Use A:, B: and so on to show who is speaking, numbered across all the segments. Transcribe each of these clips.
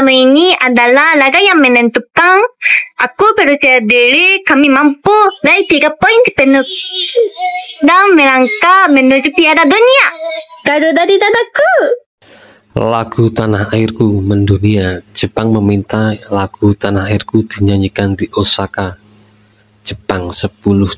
A: malam ini adalah laga yang menentukan. Aku percaya diri kami mampu raih 3 poin penuh dan melangkah menuju Piala Dunia. Garuda di dadaku.
B: Lagu Tanah Airku mendunia. Jepang meminta lagu Tanah Airku dinyanyikan di Osaka, Jepang 10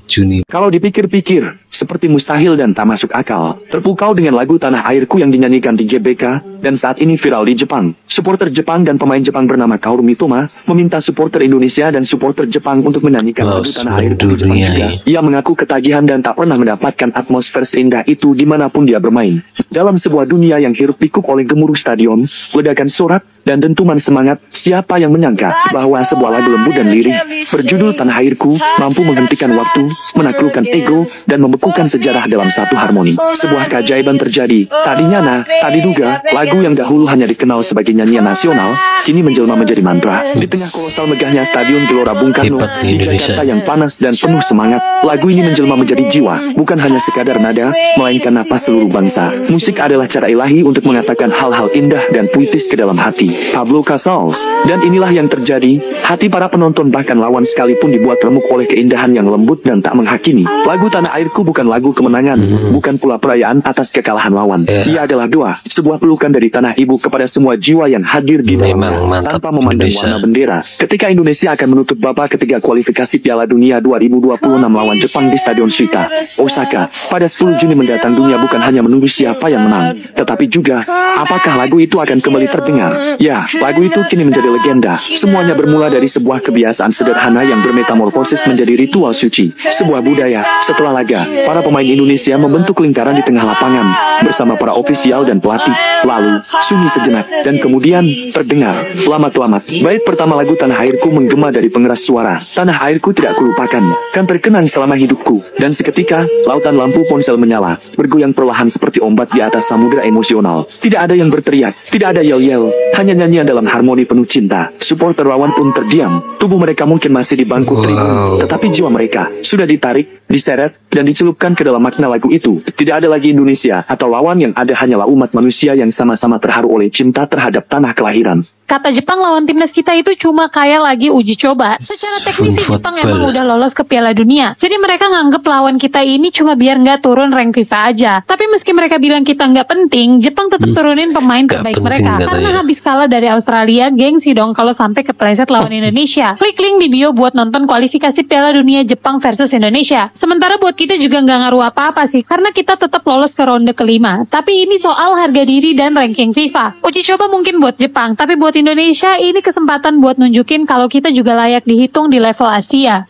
B: Juni.
C: Kalau dipikir-pikir, seperti mustahil dan tak masuk akal. Terpukau dengan lagu Tanah Airku yang dinyanyikan di GBK, dan saat ini viral di Jepang. Supporter Jepang dan pemain Jepang bernama Kaoru Mitoma meminta supporter Indonesia dan supporter Jepang untuk menyanyikan lagu Tanah Airku di Jepang juga. Ia mengaku ketagihan dan tak pernah mendapatkan atmosfer seindah itu dimanapun dia bermain. Dalam sebuah dunia yang hiruk pikuk oleh gemuruh stadion, ledakan sorak, dan dentuman semangat, siapa yang menyangka bahwa sebuah lagu lembut dan lirik berjudul Tanah Airku mampu menghentikan waktu, menaklukkan ego, dan membekukan sejarah dalam satu harmoni. Sebuah keajaiban terjadi. Tadinya tak diduga, lagu yang dahulu hanya dikenal sebagai nyanyian nasional, kini menjelma menjadi mantra. Di tengah kolosal megahnya Stadion Gelora Bung Karno, di Jakarta yang panas dan penuh semangat, lagu ini menjelma menjadi jiwa, bukan hanya sekadar nada, melainkan napas seluruh bangsa. Musik adalah cara ilahi untuk mengatakan hal-hal indah dan puitis ke dalam hati. Pablo Casals. Dan inilah yang terjadi, hati para penonton bahkan lawan sekalipun dibuat remuk oleh keindahan yang lembut dan tak menghakimi. Lagu Tanah Airku bukan lagu kemenangan, bukan pula perayaan atas kekalahan lawan. Ia adalah doa, sebuah pelukan dari tanah ibu kepada semua jiwa yang hadir di dalamnya, tanpa memandang warna bendera. Ketika Indonesia akan menutup babak ketiga kualifikasi Piala Dunia 2026 lawan Jepang di Stadion Suita, Osaka, pada 10 Juni mendatang, dunia bukan hanya menunggu siapa yang menang, tetapi juga, apakah lagu itu akan kembali terdengar. Ya, lagu itu kini menjadi legenda. Semuanya bermula dari sebuah kebiasaan sederhana yang bermetamorfosis menjadi ritual suci, sebuah budaya. Setelah laga, para pemain Indonesia membentuk lingkaran di tengah lapangan bersama para ofisial dan pelatih. Lalu, sunyi sejenak, dan kemudian terdengar lamat-lamat. Bait pertama lagu Tanah Airku menggema dari pengeras suara. Tanah airku tidak kulupakan, kan terkenang selama hidupku. Dan seketika, lautan lampu ponsel menyala, bergoyang perlahan seperti ombak di atas samudera emosional. Tidak ada yang berteriak, tidak ada yel-yel, hanya nyanyian dalam harmoni penuh cinta. Supporter lawan pun terdiam. Tubuh mereka mungkin masih di bangku tribun, tetapi jiwa mereka sudah ditarik, diseret, dan dicelupkan ke dalam makna lagu itu. Tidak ada lagi Indonesia atau lawan, yang ada hanyalah umat manusia yang sama-sama terharu oleh cinta terhadap tanah kelahiran.
D: Kata Jepang lawan timnas kita itu cuma kayak lagi uji coba. Secara teknis sih Jepang emang udah lolos ke Piala Dunia. Jadi mereka nganggep lawan kita ini cuma biar nggak turun rank FIFA aja. Tapi meski mereka bilang kita nggak penting, Jepang tetap turunin pemain terbaik mereka. Karena habis kalah dari Australia, gengsi dong kalau sampai kepleset lawan Indonesia. Klik link di bio buat nonton kualifikasi Piala Dunia Jepang versus Indonesia. Sementara buat kita juga nggak ngaruh apa-apa sih, karena kita tetap lolos ke ronde kelima. Tapi ini soal harga diri dan ranking FIFA. Uji coba mungkin buat Jepang, tapi buat Indonesia ini kesempatan buat nunjukin kalau kita juga layak dihitung di level Asia.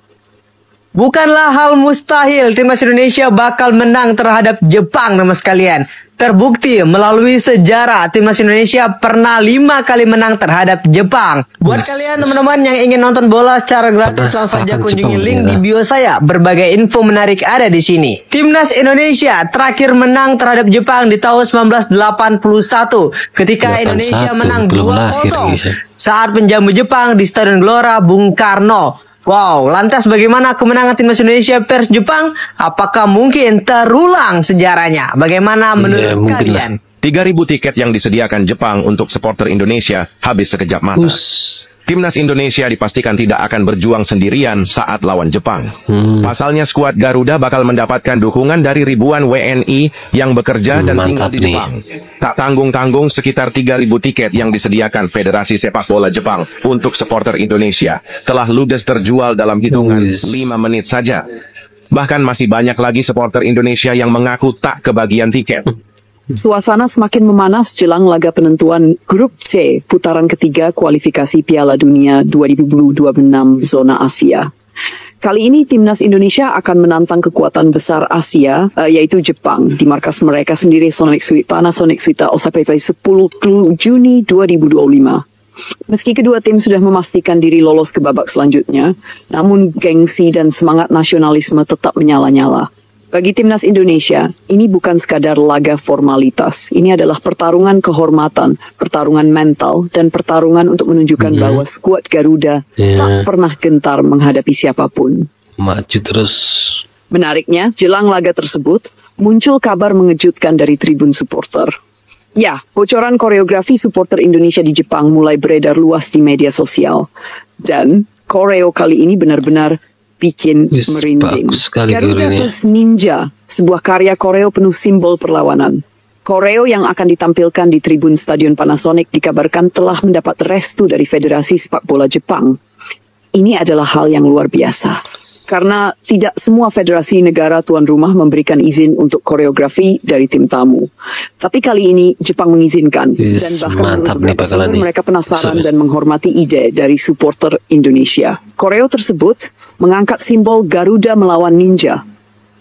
E: Bukanlah hal mustahil timnas Indonesia bakal menang terhadap Jepang, nama sekalian. Terbukti melalui sejarah timnas Indonesia pernah 5 kali menang terhadap Jepang. Buat kalian teman-teman yang ingin nonton bola secara gratis, langsung saja kunjungi link di bio saya. Berbagai info menarik ada di sini. Timnas Indonesia terakhir menang terhadap Jepang di tahun 1981 ketika Indonesia menang 2-0 saat menjamu Jepang di Stadion Gelora Bung Karno. Wow, lantas bagaimana kemenangan timnas Indonesia versus Jepang? Apakah mungkin terulang sejarahnya? Bagaimana menurut kalian?
F: 3.000 tiket yang disediakan Jepang untuk supporter Indonesia habis sekejap mata. Timnas Indonesia dipastikan tidak akan berjuang sendirian saat lawan Jepang. Pasalnya skuad Garuda bakal mendapatkan dukungan dari ribuan WNI yang bekerja dan tinggal di Jepang. Tak tanggung-tanggung sekitar 3.000 tiket yang disediakan Federasi Sepak Bola Jepang untuk supporter Indonesia telah ludes terjual dalam hitungan 5 menit saja. Bahkan masih banyak lagi supporter Indonesia yang mengaku tak kebagian tiket.
G: Suasana semakin memanas jelang laga penentuan Grup C putaran ketiga kualifikasi Piala Dunia 2026 zona Asia. Kali ini timnas Indonesia akan menantang kekuatan besar Asia, yaitu Jepang, di markas mereka sendiri Panasonic Suita Osaka 10 Juni 2025. Meski kedua tim sudah memastikan diri lolos ke babak selanjutnya, namun gengsi dan semangat nasionalisme tetap menyala-nyala. Bagi timnas Indonesia, ini bukan sekadar laga formalitas. Ini adalah pertarungan kehormatan, pertarungan mental, dan pertarungan untuk menunjukkan bahwa skuad Garuda tak pernah gentar menghadapi siapapun.
B: Maju terus.
G: Menariknya, jelang laga tersebut, muncul kabar mengejutkan dari tribun supporter. Ya, bocoran koreografi supporter Indonesia di Jepang mulai beredar luas di media sosial. Dan koreo kali ini benar-benar bikin merinding. Garuda vs Ninja, sebuah karya koreo penuh simbol perlawanan. Koreo yang akan ditampilkan di tribun Stadion Panasonic dikabarkan telah mendapat restu dari Federasi Sepak Bola Jepang. Ini adalah hal yang luar biasa. Karena tidak semua federasi negara tuan rumah memberikan izin untuk koreografi dari tim tamu. Tapi kali ini Jepang mengizinkan. Dan bahkan mereka penasaran dan menghormati ide dari supporter Indonesia. Koreo tersebut mengangkat simbol Garuda melawan Ninja.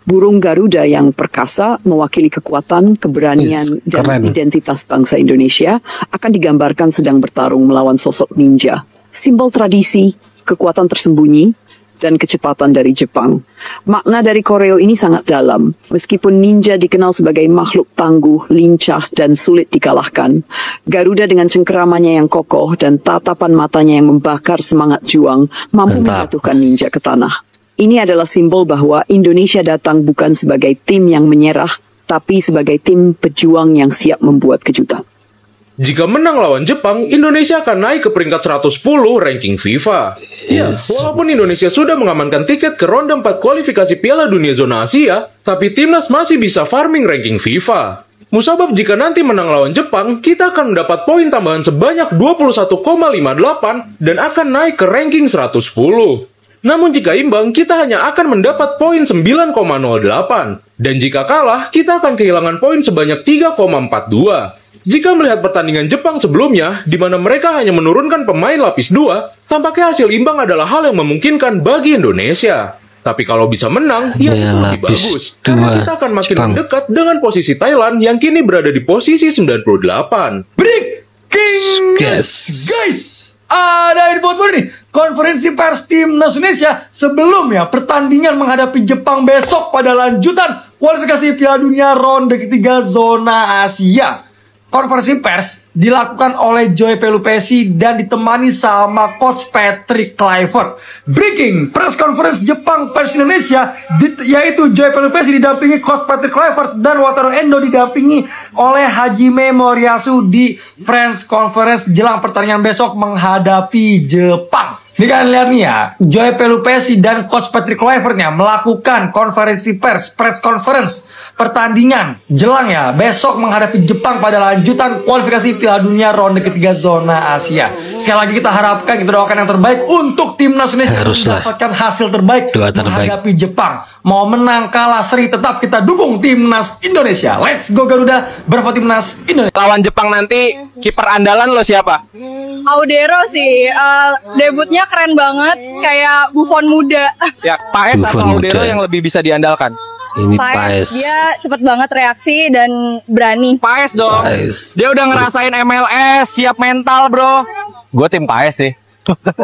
G: Burung Garuda yang perkasa mewakili kekuatan, keberanian, dan identitas bangsa Indonesia akan digambarkan sedang bertarung melawan sosok ninja. Simbol tradisi, kekuatan tersembunyi, dan kecepatan dari Jepang. Makna dari koreo ini sangat dalam. Meskipun ninja dikenal sebagai makhluk tangguh, lincah, dan sulit dikalahkan, Garuda dengan cengkeramannya yang kokoh dan tatapan matanya yang membakar semangat juang mampu menjatuhkan ninja ke tanah. Ini adalah simbol bahwa Indonesia datang bukan sebagai tim yang menyerah, tapi sebagai tim pejuang yang siap membuat kejutan.
H: Jika menang lawan Jepang, Indonesia akan naik ke peringkat 110 ranking FIFA. Ya, walaupun Indonesia sudah mengamankan tiket ke ronde 4 kualifikasi Piala Dunia Zona Asia, tapi timnas masih bisa farming ranking FIFA. Musabab jika nanti menang lawan Jepang, kita akan mendapat poin tambahan sebanyak 21,58 dan akan naik ke ranking 110. Namun jika imbang, kita hanya akan mendapat poin 9,08. Dan jika kalah, kita akan kehilangan poin sebanyak 3,42. Jika melihat pertandingan Jepang sebelumnya, di mana mereka hanya menurunkan pemain lapis 2, tampaknya hasil imbang adalah hal yang memungkinkan bagi Indonesia. Tapi kalau bisa menang, ya itu lebih bagus. Karena kita akan makin mendekat dengan posisi Thailand yang kini berada di posisi 98.
I: Breaking news! Guys, ada info baru nih. Konferensi pers Timnas Indonesia sebelum pertandingan menghadapi Jepang besok pada lanjutan kualifikasi Piala Dunia ronde ketiga zona Asia. Konferensi pers dilakukan oleh Joy Pelupesi dan ditemani sama Coach Patrick Kluivert. Breaking press conference Jepang pers Indonesia, yaitu Joy Pelupesi didampingi Coach Patrick Kluivert dan Wataru Endo didampingi oleh Hajime Moriyasu di press conference jelang pertandingan besok menghadapi Jepang. Ini kalian lihat nih ya, Joy Pelupesi dan Coach Patrick Kluivert melakukan konferensi pers, press conference pertandingan jelang besok menghadapi Jepang pada lanjutan kualifikasi Piala Dunia ronde ketiga zona Asia. Sekali lagi kita harapkan, kita doakan yang terbaik untuk timnas Indonesia mendapatkan hasil terbaik menghadapi Jepang. Mau menang, kalah, seri, tetap kita dukung timnas Indonesia. Let's go Garuda, bravo timnas Indonesia.
J: Lawan Jepang nanti, kiper andalan lo siapa?
K: Audero sih, debutnya keren banget, kayak Buffon muda.
J: Ya, Paes atau Audero yang lebih bisa diandalkan?
B: Ini Paes.
K: Dia cepet banget reaksi dan berani.
J: Paes dong. Dia udah ngerasain MLS, siap mental bro. Gue tim Paes sih.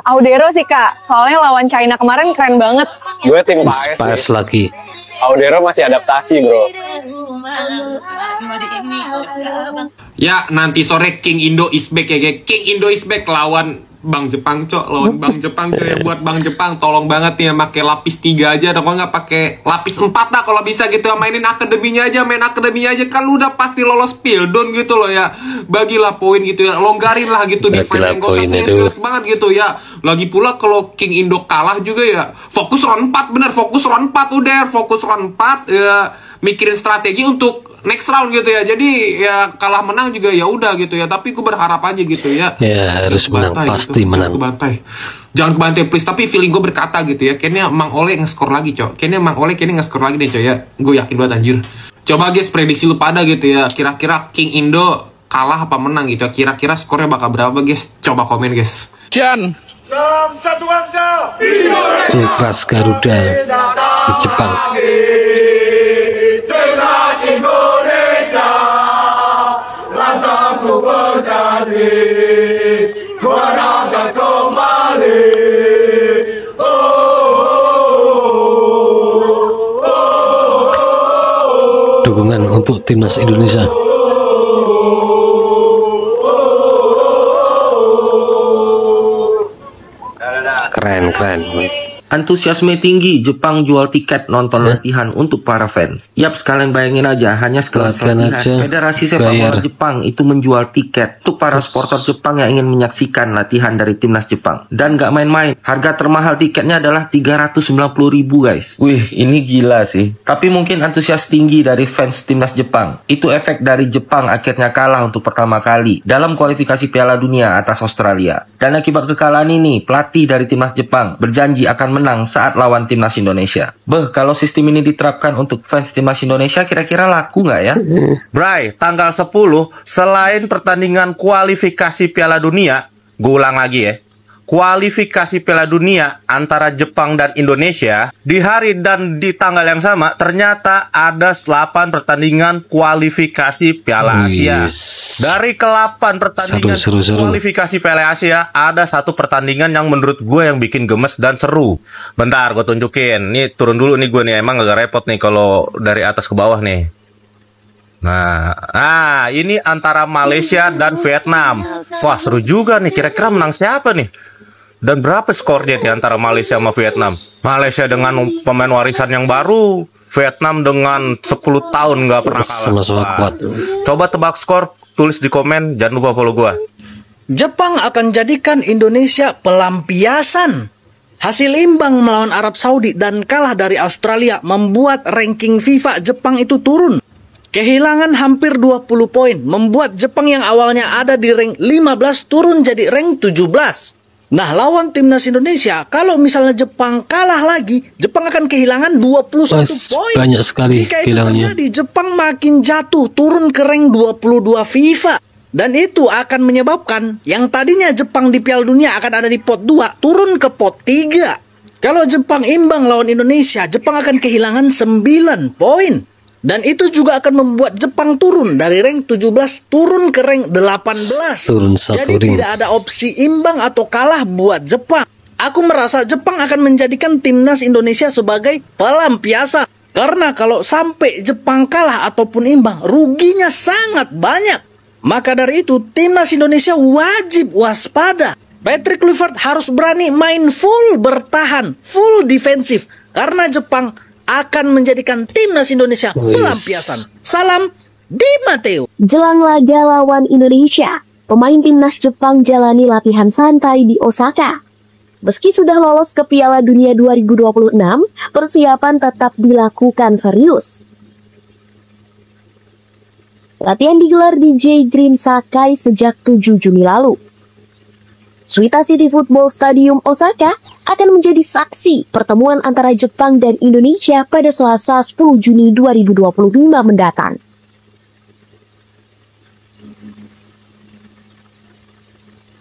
K: Audero sih kak, soalnya lawan China kemarin keren banget.
J: Gue tim Paes.
B: Paes lagi.
J: Audero masih adaptasi bro.
L: Ya nanti sore King Indo is back ya guys. King Indo is back lawan Bang Jepang cok, lawan Bang Jepang cok ya. Buat Bang Jepang tolong banget nih ya, pakai lapis 3 aja, atau nggak pakai lapis 4 lah kalau bisa gitu ya. Mainin akademinya aja, main akademinya aja, kan lu udah pasti lolos Pildon gitu loh ya. Bagilah poin gitu ya, longgarin lah gitu di final, yang gak usah serius banget gitu ya. Lagi pula kalau King Indo kalah juga ya, fokus round 4, bener, fokus round 4 udah, fokus round 4 ya, mikirin strategi untuk next round gitu ya. Jadi ya kalah menang juga ya udah gitu ya. Tapi gue berharap aja gitu ya.
B: Ya harus menang, pasti gitu. Menang.
L: Jangan kebantai please. Tapi feeling gue berkata gitu ya. Kayaknya Mang Ole nge-score lagi cok. Kayaknya Mang Ole nge-score lagi deh cok ya. Gue yakin banget anjir. Coba guys prediksi lu pada gitu ya. Kira-kira King Indo kalah apa menang gitu ya. Kira-kira skornya bakal berapa guys. Coba komen guys.
J: Jan.
I: Salam satu bangsa.
B: Ultras Garuda di Jepang. Dukungan untuk timnas Indonesia. Keren.
M: Antusiasme tinggi, Jepang jual tiket nonton latihan untuk para fans. Yap, sekalian bayangin aja, hanya sekelas latihan. Federasi sepak bola Jepang itu menjual tiket untuk para supporter Jepang yang ingin menyaksikan latihan dari timnas Jepang. Dan gak main-main, harga termahal tiketnya adalah 390.000 guys. Wih, ini gila sih. Tapi mungkin antusias tinggi dari fans timnas Jepang itu efek dari Jepang akhirnya kalah untuk pertama kali dalam kualifikasi Piala Dunia atas Australia. Dan akibat kekalahan ini, pelatih dari timnas Jepang berjanji akan menang saat lawan timnas Indonesia. Kalau sistem ini diterapkan untuk fans timnas Indonesia, kira-kira laku nggak ya?
F: Bray, tanggal 10, selain pertandingan kualifikasi Piala Dunia, gue ulang lagi ya, kualifikasi Piala Dunia antara Jepang dan Indonesia, di hari dan di tanggal yang sama, ternyata ada 8 pertandingan kualifikasi Piala Asia. Dari ke-8 pertandingan kualifikasi Piala Asia, ada 1 pertandingan yang menurut gue yang bikin gemes dan seru. Bentar, gue tunjukin. Nih, turun dulu nih gue nih, emang agak repot nih kalau dari atas ke bawah nih. Nah, ini antara Malaysia dan Vietnam. Wah, seru juga nih. Kira-kira menang siapa nih? Dan berapa skornya di antara Malaysia sama Vietnam? Malaysia dengan pemain warisan yang baru, Vietnam dengan 10 tahun nggak pernah kalah.
B: Sama-sama kuat.
F: Coba tebak skor, tulis di komen, jangan lupa follow gua.
N: Jepang akan jadikan Indonesia pelampiasan. Hasil imbang melawan Arab Saudi dan kalah dari Australia membuat ranking FIFA Jepang itu turun. Kehilangan hampir 20 poin, membuat Jepang yang awalnya ada di rank 15 turun jadi rank 17. Nah, lawan timnas Indonesia, kalau misalnya Jepang kalah lagi, Jepang akan kehilangan 21 poin.
B: Banyak sekali
N: Jika itu
B: hilangnya.
N: terjadi, Jepang makin jatuh, turun ke rank 22 FIFA. Dan itu akan menyebabkan yang tadinya Jepang di Piala Dunia akan ada di pot 2, turun ke pot 3. Kalau Jepang imbang lawan Indonesia, Jepang akan kehilangan 9 poin. Dan itu juga akan membuat Jepang turun dari rank 17 turun ke rank 18. Jadi tidak ada opsi imbang atau kalah buat Jepang. Aku merasa Jepang akan menjadikan timnas Indonesia sebagai pelampiasan. Karena kalau sampai Jepang kalah ataupun imbang, ruginya sangat banyak. Maka dari itu, timnas Indonesia wajib waspada. Patrick Kluivert harus berani main full bertahan, full defensif. Karena Jepang akan menjadikan timnas Indonesia pelampiasan. Salam Di Matteo.
O: Jelang laga lawan Indonesia, pemain timnas Jepang jalani latihan santai di Osaka. Meski sudah lolos ke Piala Dunia 2026, persiapan tetap dilakukan serius. Latihan digelar di J Green Sakai sejak 7 Juni lalu. Suita City Football Stadium Osaka akan menjadi saksi pertemuan antara Jepang dan Indonesia pada Selasa 10 Juni 2025 mendatang.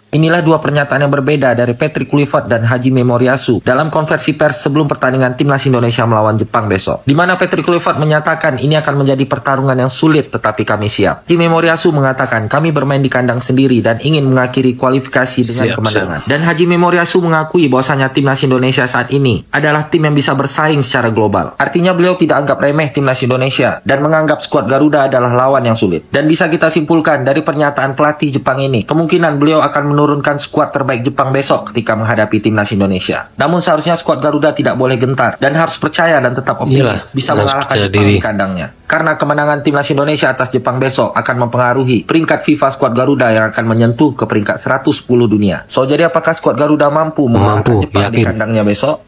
M: Inilah dua pernyataan yang berbeda dari Patrick Kluivert dan Hajime Moriyasu dalam konversi pers sebelum pertandingan timnas Indonesia melawan Jepang besok. Di mana Patrick Kluivert menyatakan ini akan menjadi pertarungan yang sulit tetapi kami siap. Hajime Moriyasu mengatakan kami bermain di kandang sendiri dan ingin mengakhiri kualifikasi dengan kemenangan. Dan Hajime Moriyasu mengakui bahwasanya timnas Indonesia saat ini adalah tim yang bisa bersaing secara global. Artinya beliau tidak anggap remeh timnas Indonesia dan menganggap skuad Garuda adalah lawan yang sulit. Dan bisa kita simpulkan dari pernyataan pelatih Jepang ini, kemungkinan beliau akan menurunkan skuad terbaik Jepang besok ketika menghadapi timnas Indonesia. Namun seharusnya skuad Garuda tidak boleh gentar dan harus percaya dan tetap optimis bisa mengalahkan Jepang di kandangnya. Karena kemenangan timnas Indonesia atas Jepang besok akan mempengaruhi peringkat FIFA skuad Garuda yang akan menyentuh ke peringkat 110 dunia. So, jadi apakah skuad Garuda mampu mengalahkan Jepang di kandangnya besok?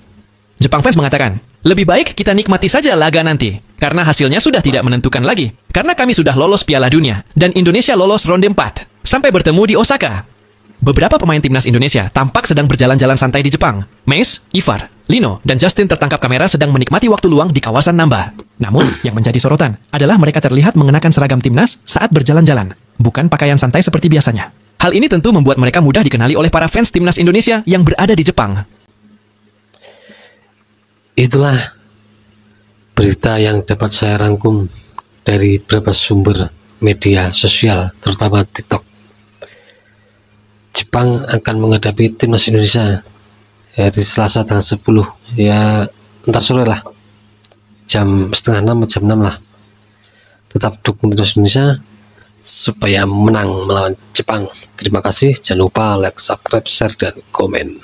P: Jepang fans mengatakan, lebih baik kita nikmati saja laga nanti, karena hasilnya sudah tidak menentukan lagi. Karena kami sudah lolos Piala Dunia, dan Indonesia lolos ronde 4. Sampai bertemu di Osaka. Beberapa pemain timnas Indonesia tampak sedang berjalan-jalan santai di Jepang. Mace, Ivar, Lino, dan Justin tertangkap kamera sedang menikmati waktu luang di kawasan Namba. Namun, yang menjadi sorotan adalah mereka terlihat mengenakan seragam timnas saat berjalan-jalan, bukan pakaian santai seperti biasanya. Hal ini tentu membuat mereka mudah dikenali oleh para fans timnas Indonesia yang berada di Jepang.
B: Itulah berita yang dapat saya rangkum dari beberapa sumber media sosial, terutama TikTok. Jepang akan menghadapi timnas Indonesia hari Selasa tanggal 10, ya entar sore lah, jam setengah 6 jam 6 lah. Tetap dukung timnas Indonesia supaya menang melawan Jepang. Terima kasih, jangan lupa like, subscribe, share, dan komen.